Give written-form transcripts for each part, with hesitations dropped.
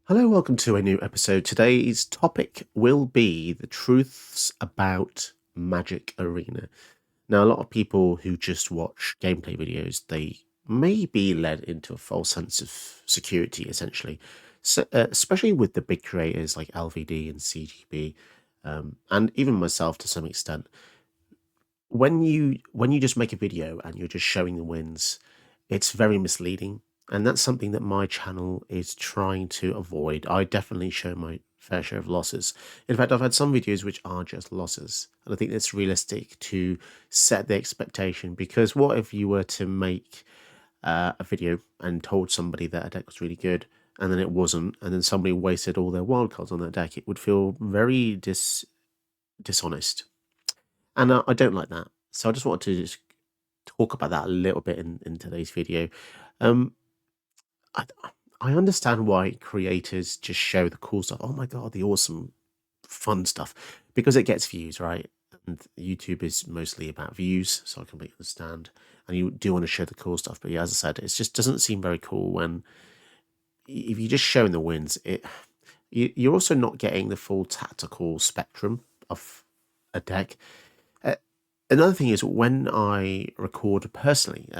Hello, welcome to a new episode. Today's topic will be the truths about Magic Arena. Now, a lot of people who just watch gameplay videos, they may be led into a false sense of security, essentially, especially with the big creators like LVD and CGB, and even myself to some extent. When you just make a video and you're just showing the wins, it's very misleading, and that's something that my channel is trying to avoid. I definitely show my fair share of losses. In fact, I've had some videos which are just losses, and I think it's realistic to set the expectation, because what if you were to make a video and told somebody that a deck was really good and then it wasn't, and then somebody wasted all their wildcards on that deck? It would feel very dishonest, and I don't like that. So I just wanted to just talk about that a little bit in today's video. Um, I, I understand why creators just show the cool stuff. Oh my god, the awesome, fun stuff, because it gets views, right? And YouTube is mostly about views, so I completely understand. And you do want to show the cool stuff, but yeah, as I said, it just doesn't seem very cool when if you're just showing the wins. You're also not getting the full tactical spectrum of a deck. Uh, Another thing is when I record personally,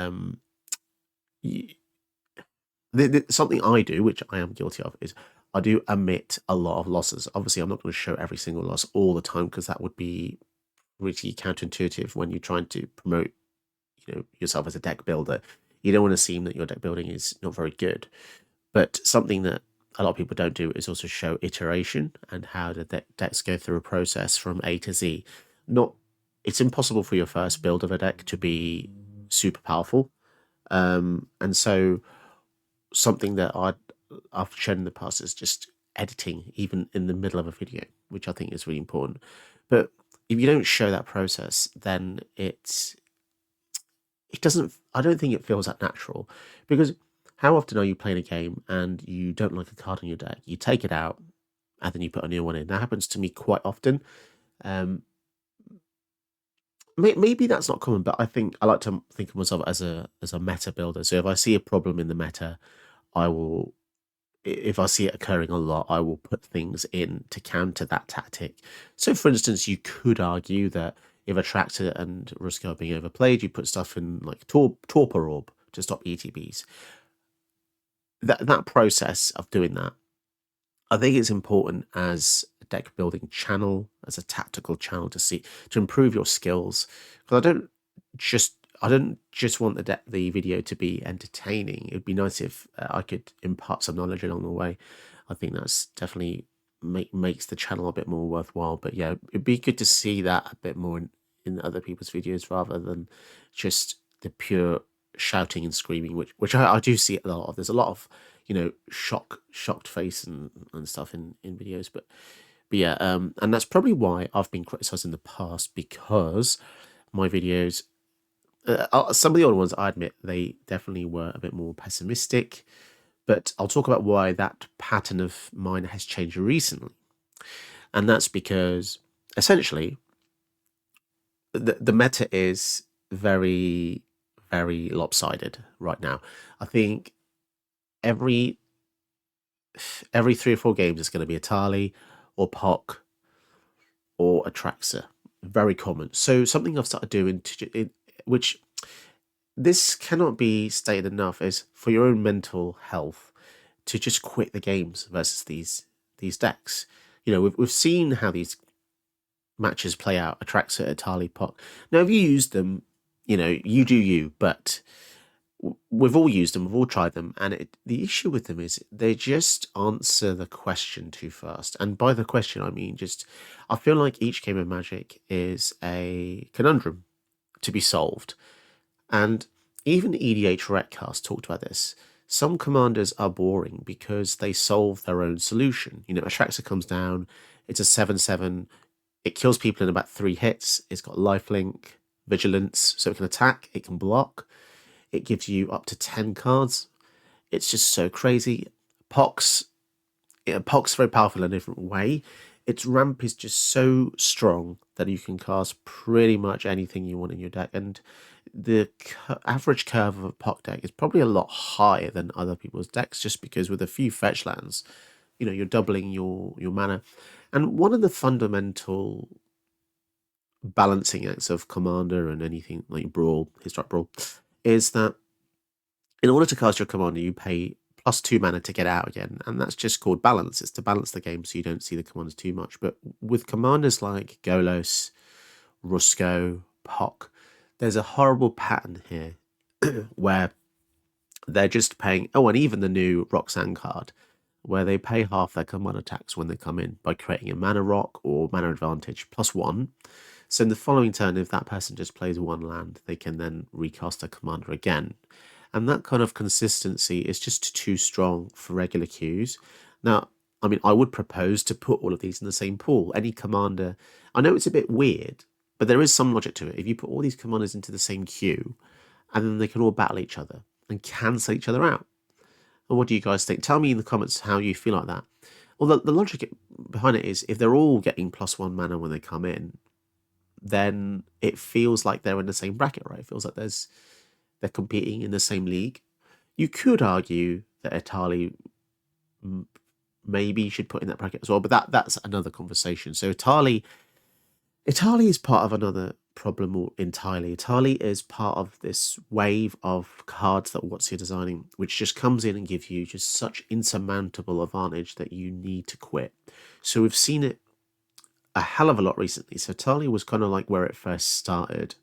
something I do, which I am guilty of, is I do omit a lot of losses. Obviously, I'm not going to show every single loss all the time, because that would be really counterintuitive when you're trying to promote, yourself as a deck builder. You don't want to seem that your deck building is not very good. But something that a lot of people don't do is also show iteration and how the decks go through a process from A to Z. Not, it's impossible for your first build of a deck to be super powerful, and so something that I've shown in the past is just editing, even in the middle of a video, which I think is really important. But if you don't show that process, then it doesn't. I don't think it feels that natural, because how often are you playing a game and you don't like a card in your deck? You take it out and then you put a new one in. That happens to me quite often. Um, maybe that's not common, but I think I like to think of myself as a meta builder. So if I see a problem in the meta, I will. If I see it occurring a lot, I will put things in to counter that tactic. So, for instance, you could argue that if Attractor and Ruska are being overplayed, you put stuff in like Torpor Orb to stop ETBs. That process of doing that, I think it's important as a deck building channel, as a tactical channel, to improve your skills. Because I don't just want the video to be entertaining. It'd be nice if I could impart some knowledge along the way. I think that's definitely makes the channel a bit more worthwhile. But yeah, it'd be good to see that a bit more in other people's videos, rather than just the pure shouting and screaming, which I do see a lot of. There's a lot of shocked face and stuff in videos, but yeah, and that's probably why I've been criticized in the past, because my videos, some of the older ones, I admit they definitely were a bit more pessimistic, but I'll talk about why that pattern of mine has changed recently. And that's because essentially the meta is very, very lopsided right now. I think every 3 or 4 games is going to be a Tali or Pock or a Traxer. Very common. So something I've started doing, which this cannot be stated enough, is for your own mental health to just quit the games versus these decks. We've seen how these matches play out. Atraxa, Atali, Pot. Now, if you use them, you do you, but we've all used them, we've all tried them, and the issue with them is they just answer the question too fast. And by the question, I mean I feel like each game of Magic is a conundrum to be solved. And even EDH Retcast talked about this. Some commanders are boring because they solve their own solution. Atraxa comes down, it's a 7/7, it kills people in about 3 hits, it's got lifelink, vigilance, so it can attack, it can block, it gives you up to 10 cards. It's just so crazy. Pox, Pox very powerful in a different way. Its ramp is just so strong that you can cast pretty much anything you want in your deck, and the average curve of a Pock deck is probably a lot higher than other people's decks, just because with a few fetch lands, you're doubling your mana. And one of the fundamental balancing acts of Commander and anything like Brawl, Historic Brawl, is that in order to cast your Commander, you pay +2 mana to get out again, and that's just called balance. It's to balance the game so you don't see the commanders too much. But with commanders like Golos, Rusko, Pock, there's a horrible pattern here where they're just paying. Oh, and even the new Roxanne card, where they pay half their command attacks when they come in by creating a mana rock or mana advantage +1. So in the following turn, if that person just plays one land, they can then recast their commander again. And that kind of consistency is just too strong for regular queues. Now, I mean, I would propose to put all of these in the same pool. Any commander, I know it's a bit weird, but there is some logic to it. If you put all these commanders into the same queue, and then they can all battle each other and cancel each other out. And what do you guys think? Tell me in the comments how you feel like that. Well, the logic behind it is if they're all getting +1 mana when they come in, then it feels like they're in the same bracket, right? It feels like they're competing in the same league. You could argue that Atali maybe should put in that bracket as well, but that's another conversation. So Atali is part of another problem entirely. Atali is part of this wave of cards that WotC designing, which just comes in and gives you just such insurmountable advantage that you need to quit. So we've seen it a hell of a lot recently. So Atali was kind of like where it first started.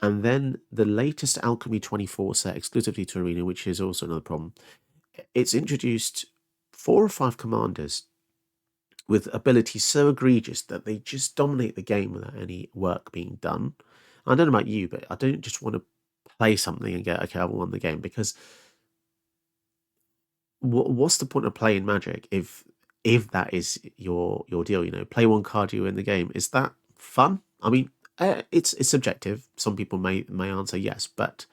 And then the latest Alchemy 24 set exclusively to Arena, which is also another problem, it's introduced 4 or 5 commanders with abilities so egregious that they just dominate the game without any work being done. I don't know about you, but I don't just want to play something and get, okay, I've won the game, because what's the point of playing Magic if that is your deal? Play one card, you win the game. Is that fun? I mean, it's subjective. Some people may answer yes, but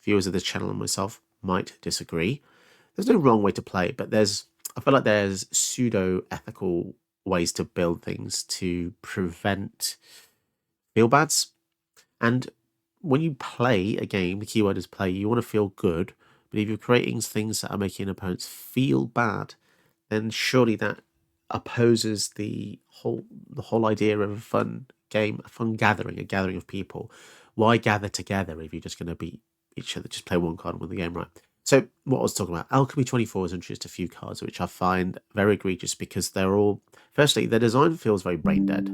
viewers of this channel and myself might disagree. There's no wrong way to play, but I feel like there's pseudo-ethical ways to build things to prevent feel-bads. And when you play a game, the keyword is play, you want to feel good, but if you're creating things that are making opponents feel bad, then surely that opposes the whole idea of a fun game, a fun gathering, a gathering of people. Why gather together if you're just going to beat each other? Just play one card and win the game, right? So what I was talking about, Alchemy 24 has introduced a few cards which I find very egregious because they're all, firstly, their design feels very brain dead.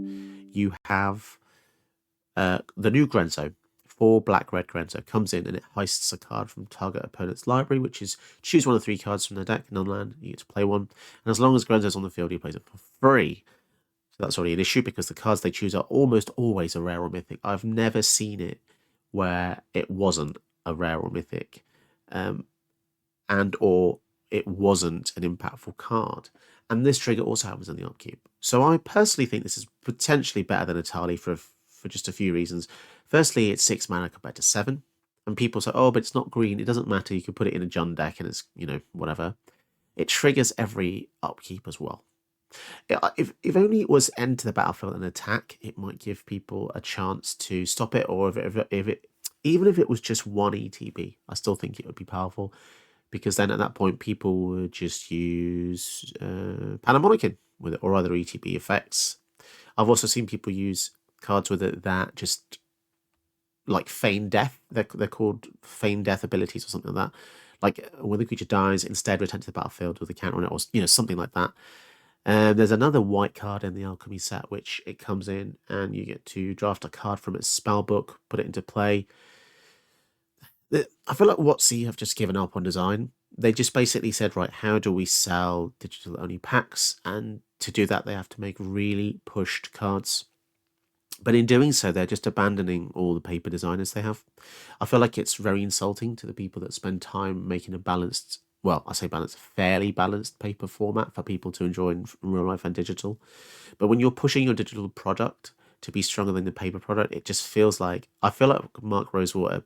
You have the new Grenzo, 4 black-red Grenzo, comes in and it heists a card from target opponent's library, which is choose one of 3 cards from their deck, non-land, you get to play one. And as long as Grenzo's on the field, he plays it for free. So that's already an issue because the cards they choose are almost always a rare or mythic. I've never seen it where it wasn't a rare or mythic. And or it wasn't an impactful card. And this trigger also happens in the upkeep. So I personally think this is potentially better than Atali for just a few reasons. Firstly, it's 6 mana compared to 7. And people say, oh, but it's not green. It doesn't matter. You can put it in a Jund deck and it's, whatever. It triggers every upkeep as well. If only it was enter the battlefield and attack, it might give people a chance to stop it. Or even if it was just 1 ETB, I still think it would be powerful. Because then at that point, people would just use Panamonican with it, or other ETB effects. I've also seen people use cards with it that just, like Feign Death, they're called Feign Death abilities or something like that. Like when the creature dies, instead return to the battlefield with a counter on it, or something like that. There's another white card in the Alchemy set, which it comes in and you get to draft a card from its spellbook, put it into play. I feel like WotC have just given up on design. They just basically said, right, how do we sell digital-only packs? And to do that, they have to make really pushed cards. But in doing so, they're just abandoning all the paper designers they have. I feel like it's very insulting to the people that spend time making a balanced, well, I say balanced, fairly balanced paper format for people to enjoy in real life and digital. But when you're pushing your digital product to be stronger than the paper product, it just feels like, I feel like Mark Rosewater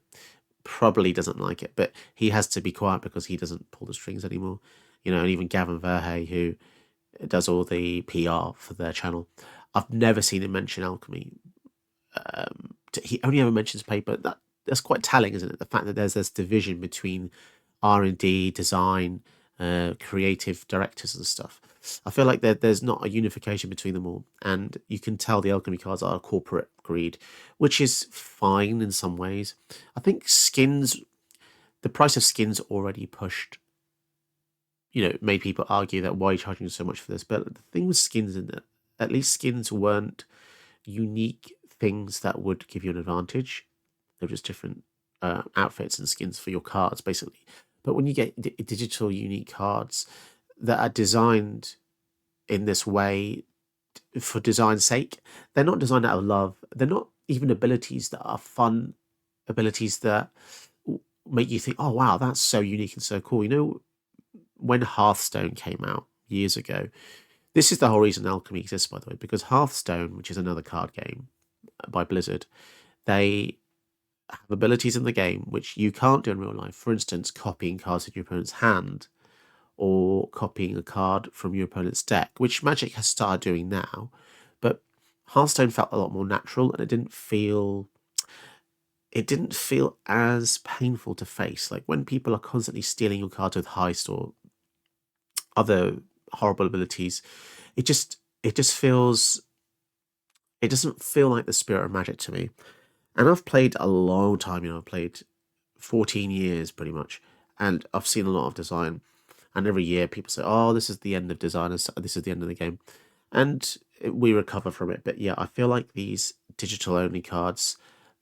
probably doesn't like it, but he has to be quiet because he doesn't pull the strings anymore. And even Gavin Verhey, who does all the PR for their channel, I've never seen him mention Alchemy. He only ever mentions paper. That's quite telling, isn't it? The fact that there's this division between R&D, design, creative directors and stuff. I feel like there's not a unification between them all, and you can tell the alchemy cards are corporate greed, which is fine in some ways. I think skins, the price of skins already pushed, made people argue that why are you charging so much for this? But the thing with skins in that, at least skins weren't unique things that would give you an advantage. They're just different outfits and skins for your cards, basically. But when you get digital unique cards that are designed in this way for design's sake, they're not designed out of love. They're not even abilities that are fun, abilities that make you think, oh, wow, that's so unique and so cool. When Hearthstone came out years ago, this is the whole reason Alchemy exists, by the way, because Hearthstone, which is another card game by Blizzard, they have abilities in the game which you can't do in real life. For instance, copying cards in your opponent's hand or copying a card from your opponent's deck, which Magic has started doing now. But Hearthstone felt a lot more natural, and it didn't feel as painful to face. Like when people are constantly stealing your cards with heist or other horrible abilities, it feels, it doesn't feel like the spirit of Magic to me. And I've played a long time, I've played 14 years pretty much, and I've seen a lot of design. And every year people say, oh, this is the end of design, this is the end of the game. And we recover from it. But yeah, I feel like these digital only cards,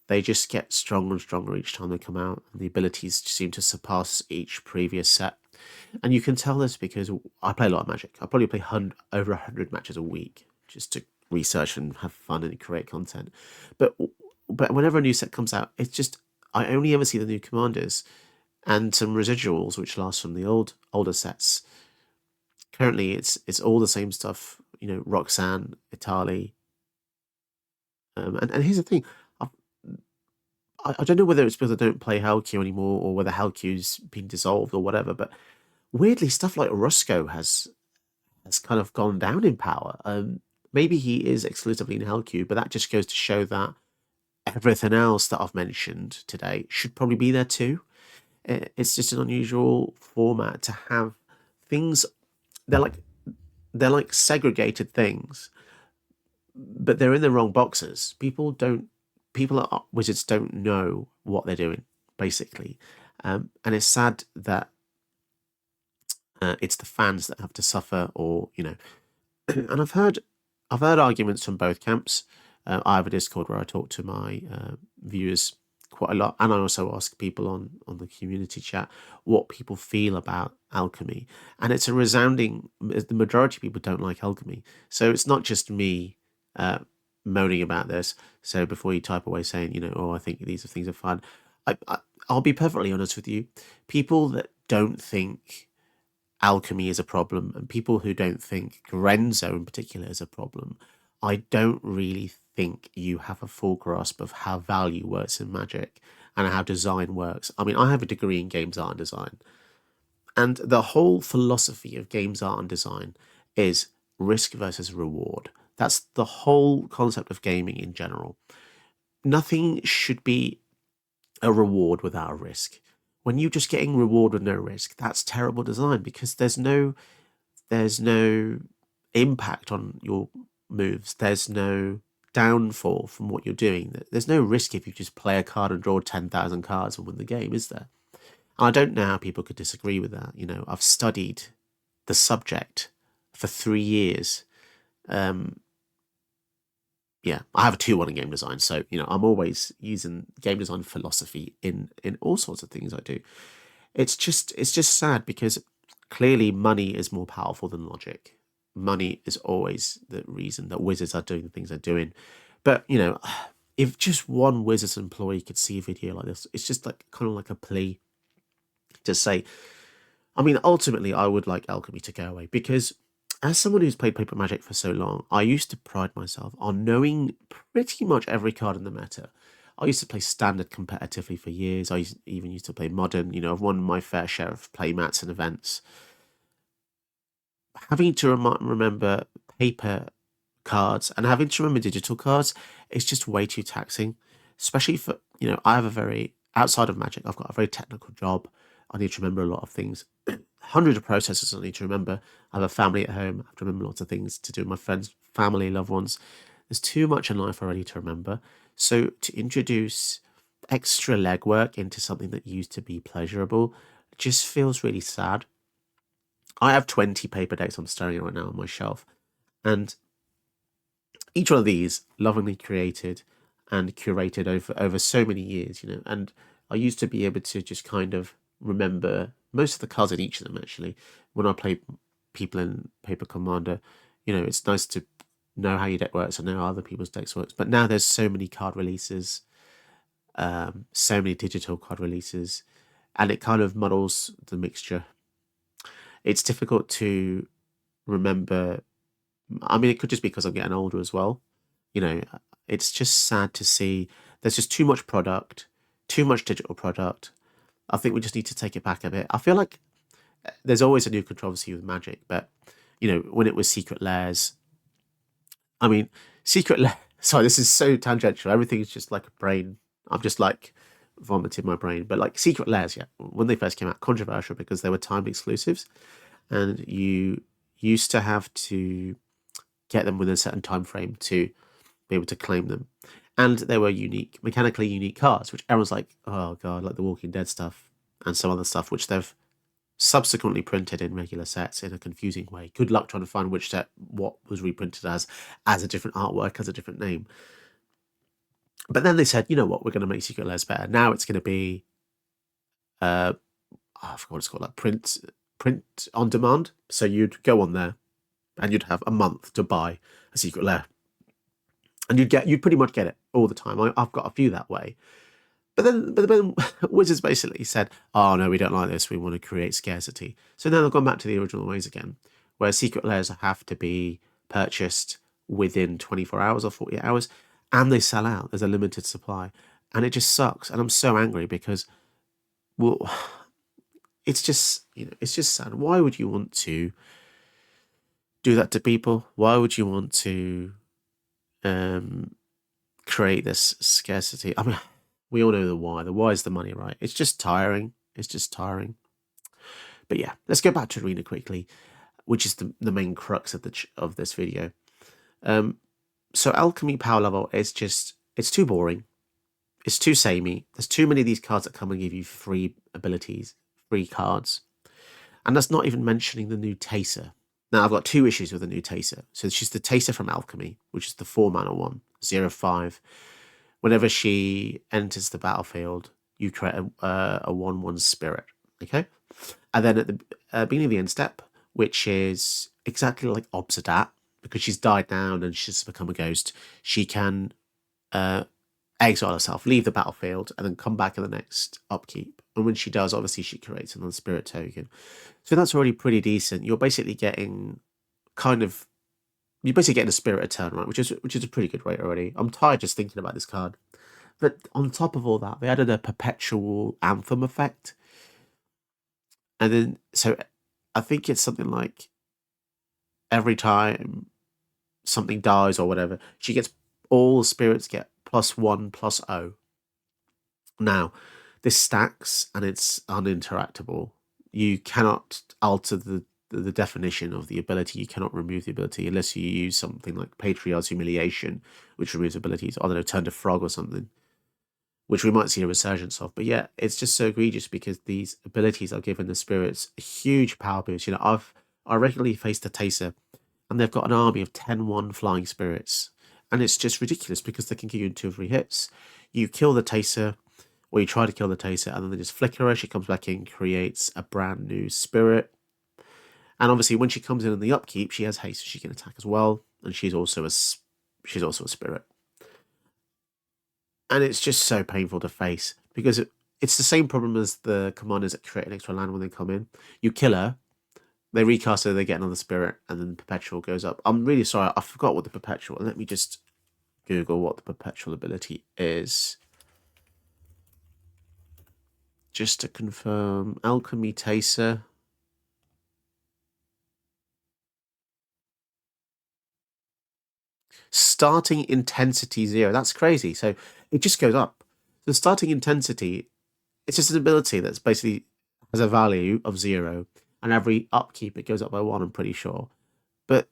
they just get stronger and stronger each time they come out. And the abilities seem to surpass each previous set. And you can tell this because I play a lot of Magic. I probably play over 100 matches a week just to research and have fun and create content. But whenever a new set comes out, it's just, I only ever see the new commanders and some residuals which last from the older sets. Currently, it's all the same stuff. Roxanne, Itali, and here's the thing. I don't know whether it's because I don't play Hellq anymore or whether Hellq's been dissolved or whatever, but weirdly, stuff like Rusko has kind of gone down in power. Maybe he is exclusively in Hellq, but that just goes to show that everything else that I've mentioned today should probably be there too. It's just an unusual format to have things. They're like segregated things, but they're in the wrong boxes. People at Wizards don't know what they're doing, basically, and it's sad that it's the fans that have to suffer, or and I've heard arguments from both camps. I have a Discord where I talk to my viewers quite a lot, and I also ask people on the community chat what people feel about Alchemy, and it's a resounding, the majority of people don't like Alchemy. So it's not just me moaning about this. So before you type away saying, I think these things are fun, I'll be perfectly honest with you. People that don't think Alchemy is a problem, and people who don't think Grenzo in particular is a problem, I don't really think you have a full grasp of how value works in Magic and how design works. I mean, I have a degree in games art and design, and the whole philosophy of games art and design is risk versus reward. That's the whole concept of gaming in general. Nothing should be a reward without a risk. When you're just getting reward with no risk, that's terrible design, because there's no impact on your moves. There's no downfall from what you're doing. There's no risk if you just play a card and draw 10,000 cards and win the game, is there? And I don't know how people could disagree with that. I've studied the subject for 3 years. Yeah, I have a 2-1 in game design, so I'm always using game design philosophy in all sorts of things I do. It's just sad, because clearly money is more powerful than logic. Money is always the reason that Wizards are doing the things they're doing. But if just one Wizards employee could see a video like this, it's just like kind of like a plea to say, I mean, ultimately, I would like Alchemy to go away, because as someone who's played Paper Magic for so long, I used to pride myself on knowing pretty much every card in the meta. I used to play Standard competitively for years. I even used to play Modern. I've won my fair share of playmats and events. Having to remember paper cards and having to remember digital cards is just way too taxing. Especially for, I have outside of Magic, I've got a very technical job. I need to remember a lot of things. hundreds of processes I need to remember. I have a family at home. I have to remember lots of things to do with my friends, family, loved ones. There's too much in life already to remember. So to introduce extra legwork into something that used to be pleasurable just feels really sad. I have 20 paper decks I'm staring at right now on my shelf. And each one of these lovingly created and curated over so many years, and I used to be able to just kind of remember most of the cards in each of them. Actually, when I play people in Paper Commander, it's nice to know how your deck works and know how other people's decks works. But now there's so many card releases, so many digital card releases, and it kind of muddles the mixture. It's difficult to remember. I mean, it could just be because I'm getting older as well. It's just sad to see there's just too much product, too much digital product. I think we just need to take it back a bit. I feel like there's always a new controversy with Magic, but when it was Secret Lairs, I mean, Secret Lair. Sorry, this is so tangential. Everything is just like a brain. I'm just like vomiting my brain. But like Secret Lairs, yeah, when they first came out, controversial because they were timed exclusives, and you used to have to get them within a certain time frame to be able to claim them. And they were unique, mechanically unique cards, which everyone's like, oh god, like the Walking Dead stuff and some other stuff, which they've subsequently printed in regular sets in a confusing way. Good luck trying to find which set what was reprinted as a different artwork, as a different name. But then they said, you know what, we're going to make Secret Lairs better. Now it's going to be, I forgot what it's called, like print on demand. So you'd go on there and you'd have a month to buy a Secret Lair, and you'd pretty much get it all the time. I've got a few that way. But then Wizards basically said, oh no, we don't like this, we want to create scarcity. So now they've gone back to the original ways again, where Secret Lairs have to be purchased within 24 hours or 48 hours, and they sell out. There's a limited supply. And it just sucks. And I'm so angry because, well, it's just sad. Why would you want to do that to people? Why would you want to create this scarcity? I mean, we all know the why. The why is the money, right? It's just tiring. But yeah, let's go back to Arena quickly, which is the main crux of this video. So Alchemy power level is it's too boring. It's too samey. There's too many of these cards that come and give you free abilities, free cards. And that's not even mentioning the new Taser. Now, I've got two issues with the new Taser. So she's the Taser from Alchemy, which is the 4-mana one, 0/5. Whenever she enters the battlefield, you create a 1/1 spirit, okay? And then at the beginning of the end step, which is exactly like Obsidat, because she's died down and she's become a ghost, she can exile herself, leave the battlefield, and then come back in the next upkeep. And when she does, obviously she creates another spirit token. So that's already pretty decent. You're basically getting a spirit turn, right? Which is a pretty good rate already. I'm tired just thinking about this card. But on top of all that, they added a perpetual anthem effect. And then, so I think it's something like every time something dies or whatever, all spirits get +1/+0. Now, this stacks and it's uninteractable. You cannot alter the definition of the ability. You cannot remove the ability unless you use something like Patriarch's Humiliation, which removes abilities. I don't know, Turn to Frog or something, which we might see a resurgence of. But yeah, it's just so egregious because these abilities are giving the spirits a huge power boost. I regularly face the Taser, and they've got an army of 10/1 flying spirits. And it's just ridiculous because they can kill you in 2 or 3 hits. You kill the Taser, or you try to kill the Taser, and then they just flicker her. She comes back in, creates a brand new spirit. And obviously, when she comes in the upkeep, she has haste, so she can attack as well. And she's also a spirit. And it's just so painful to face because it's the same problem as the commanders that create an extra land when they come in. You kill her, they recast her, they get another spirit, and then the perpetual goes up. I'm really sorry, I forgot what the perpetual. Let me just Google what the perpetual ability is. Just to confirm, Alchemy Taser. Starting intensity 0. That's crazy. So it just goes up. The starting intensity, it's just an ability that's basically has a value of 0, and every upkeep it goes up by 1, I'm pretty sure. But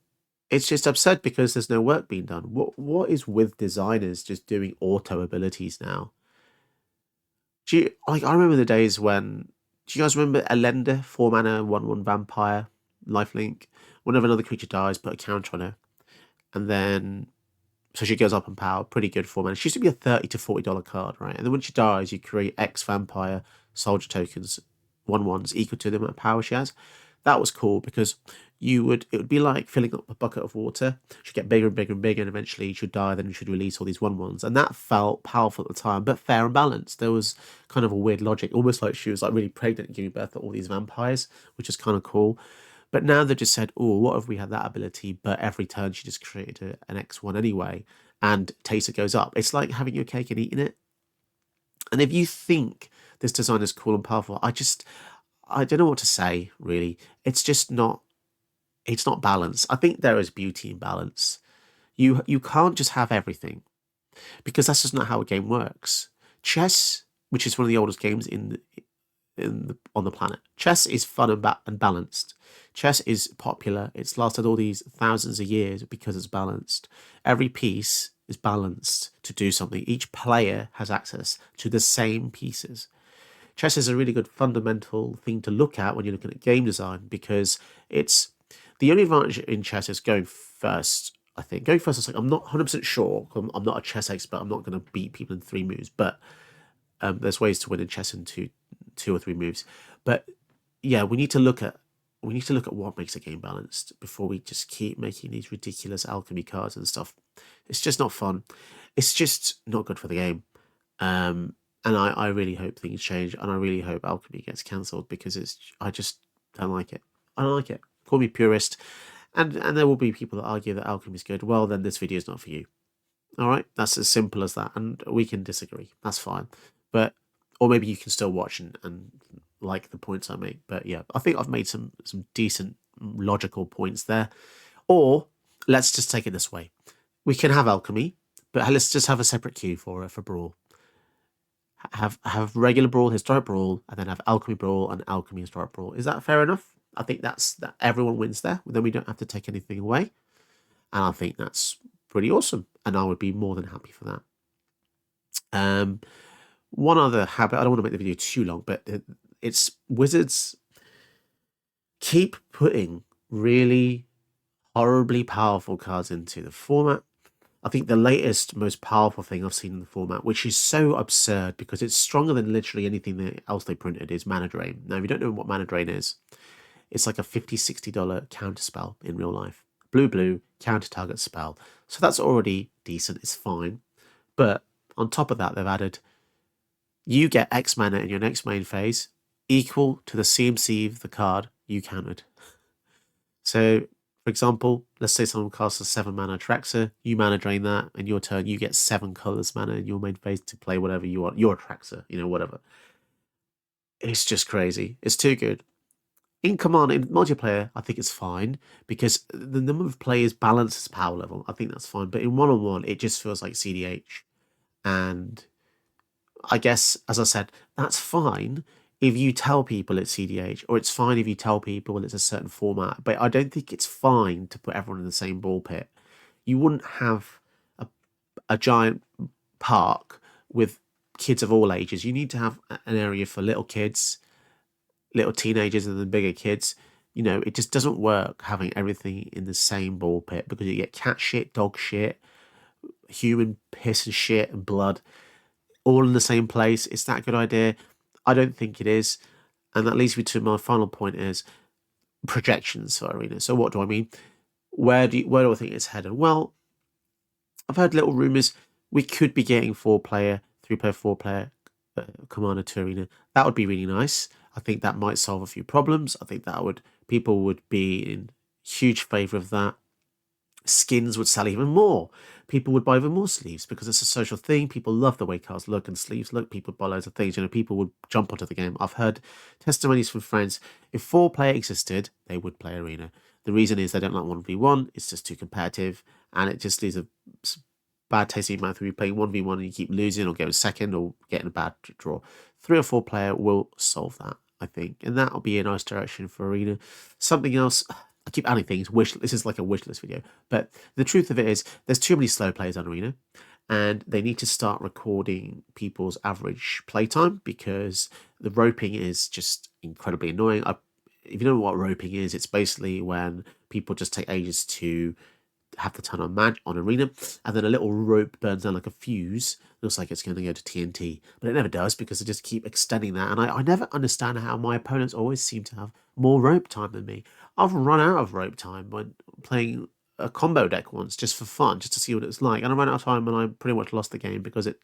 it's just absurd because there's no work being done. What is with designers just doing auto abilities now? I remember the days when, do you guys remember Elenda, 4 mana, 1/1 vampire, lifelink? Whenever another creature dies, put a counter on her. And then, so she goes up in power, pretty good 4 mana. She used to be a $30 to $40 card, right? And then when she dies, you create X vampire soldier tokens, 1/1s equal to the amount of power she has. That was cool because it would be like filling up a bucket of water. She'd get bigger and bigger and bigger, and eventually she'd die. Then you should release all these 1/1s, and that felt powerful at the time, but fair and balanced. There was kind of a weird logic, almost like she was like really pregnant and giving birth to all these vampires, which is kind of cool. But now they've just said, oh, what if we had that ability, but every turn she just created an X1 anyway, and Taser goes up. It's like having your cake and eating it. And if you think this design is cool and powerful, I don't know what to say, really. It's just not, it's not balanced. I think there is beauty in balance. You can't just have everything, because that's just not how a game works. Chess, which is one of the oldest games on the planet, chess is fun and balanced. Chess is popular. It's lasted all these thousands of years because it's balanced. Every piece is balanced to do something. Each player has access to the same pieces. Chess is a really good fundamental thing to look at when you're looking at game design, because it's the only advantage in chess is going first. I think going first is like, I'm not 100% sure. I'm not a chess expert. I'm not going to beat people in 3 moves, but there's ways to win in chess in two or 3 moves. But yeah, we need to look at what makes a game balanced before we just keep making these ridiculous alchemy cards and stuff. It's just not fun. It's just not good for the game. And I really hope things change, and I really hope alchemy gets cancelled, because I just don't like it. I don't like it. Call me purist, and there will be people that argue that alchemy is good. Well, then this video is not for you. All right, that's as simple as that, and we can disagree. That's fine, or maybe you can still watch and like the points I make. But yeah, I think I've made some decent logical points there. Or let's just take it this way: we can have alchemy, but let's just have a separate queue for brawl. Have regular brawl, historic brawl, and then have alchemy brawl and alchemy historic brawl. Is that fair enough? I think that everyone wins there. Then we don't have to take anything away, and I think that's pretty awesome. And I would be more than happy for that. One other habit, I don't want to make the video too long, but it's Wizards keep putting really horribly powerful cards into the format. I think the latest, most powerful thing I've seen in the format, which is so absurd because it's stronger than literally anything else they printed, is Mana Drain. Now, if you don't know what Mana Drain is, it's like a $50, $60 counter spell in real life. Blue, counter target spell. So that's already decent, it's fine. But on top of that, they've added, you get X mana in your next main phase equal to the CMC of the card you countered. So, for example, let's say someone casts a 7 mana Traxxas, you mana drain that, and your turn you get 7 colorless mana in your main phase to play whatever you want. You're a Traxxas, whatever. It's just crazy. It's too good. In Command, in multiplayer, I think it's fine because the number of players balances power level. I think that's fine. But in one-on-one, it just feels like CDH. And I guess, as I said, that's fine if you tell people it's CDH, or it's fine if you tell people it's a certain format. But I don't think it's fine to put everyone in the same ball pit. You wouldn't have a giant park with kids of all ages. You need to have an area for little kids, little teenagers, and then bigger kids. It just doesn't work having everything in the same ball pit, because you get cat shit, dog shit, human piss and shit and blood all in the same place. Is that a good idea? I don't think it is. And that leads me to my final point, is projections for Arena. So what do I mean? Where do I think it's headed? Well, I've heard little rumours we could be getting 4-player, 3-player, 4-player Commander to Arena. That would be really nice. I think that might solve a few problems. I think people would be in huge favour of that. Skins would sell even more. People would buy even more sleeves because it's a social thing. People love the way cards look and sleeves look. People buy loads of things. People would jump onto the game. I've heard testimonies from friends. If 4-player existed, they would play Arena. The reason is they don't like 1v1. It's just too competitive, and it just leaves a bad taste in your mouth when you're playing 1v1 and you keep losing or getting second or getting a bad draw. 3 or 4-player will solve that. I think, and that'll be a nice direction for Arena. Something else, I keep adding things. This is like a wish list video, but the truth of it is, there's too many slow players on Arena, and they need to start recording people's average playtime because the roping is just incredibly annoying. If you don't know what roping is, it's basically when people just take ages to have to turn on Arena, and then a little rope burns down like a fuse. Looks like it's going to go to TNT, but it never does because they just keep extending that. And I never understand how my opponents always seem to have more rope time than me. I've run out of rope time when playing a combo deck once just for fun, just to see what it's like, and I ran out of time and I pretty much lost the game because it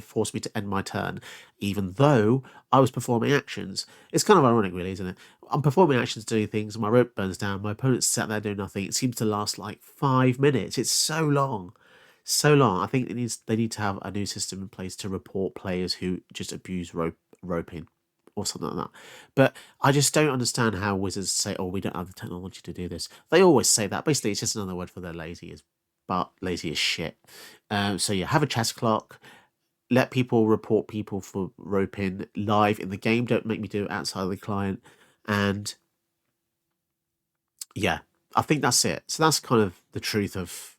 forced me to end my turn, even though I was performing actions. It's kind of ironic, really, isn't it? I'm performing actions, doing things, my rope burns down, my opponent's sat there doing nothing. It seems to last like 5 minutes. It's so long. So long. I think they need to have a new system in place to report players who just abuse roping or something like that. But I just don't understand how Wizards say, oh, we don't have the technology to do this. They always say that. Basically, it's just another word for they're lazy as shit. So yeah, have a chess clock. Let people report people for roping live in the game. Don't make me do it outside of the client. And yeah, I think that's it. So that's kind of the truth of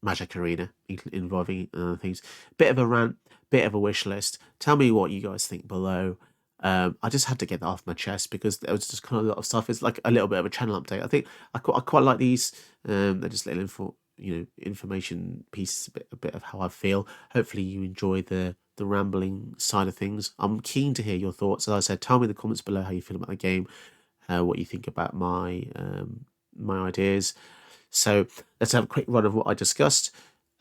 Magic Arena involving things. Bit of a rant, bit of a wish list. Tell me what you guys think below. I just had to get that off my chest because there was just kind of a lot of stuff. It's like a little bit of a channel update. I think I quite like these. They're just little information pieces, a bit of how I feel. Hopefully you enjoy the rambling side of things. I'm keen to hear your thoughts. As I said, tell me in the comments below how you feel about the game, what you think about my my ideas. So let's have a quick run of what I discussed.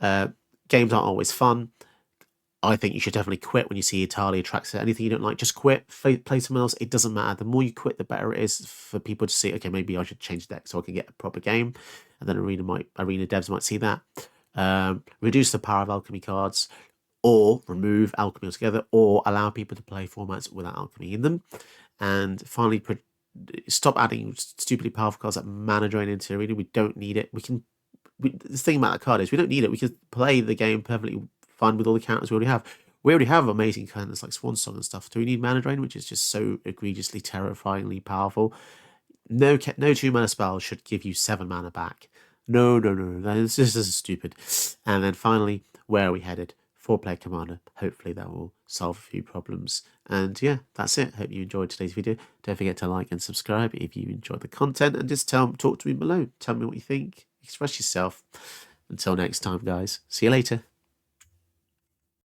Games aren't always fun. I think you should definitely quit when you see Italia tracks it. Anything you don't like, just quit, play someone else. It doesn't matter. The more you quit, the better it is for people to see, okay, maybe I should change deck so I can get a proper game. And then arena devs might see that. Reduce the power of Alchemy cards, or remove Alchemy altogether, or allow people to play formats without Alchemy in them. And finally, stop adding stupidly powerful cards like mana drain into arena. We don't need it. The thing about that card is we don't need it. We can play the game perfectly fun with all the counters we already have. We already have amazing counters like Swan Song and stuff. Do we need mana drain, which is just so egregiously, terrifyingly powerful? No 2 mana spell should give you 7 mana back. No. This is stupid. And then finally, where are we headed? 4-player commander. Hopefully that will solve a few problems. And yeah, that's it. Hope you enjoyed today's video. Don't forget to like and subscribe if you enjoyed the content, and just talk to me below. Tell me what you think. Express yourself. Until next time, guys. See you later.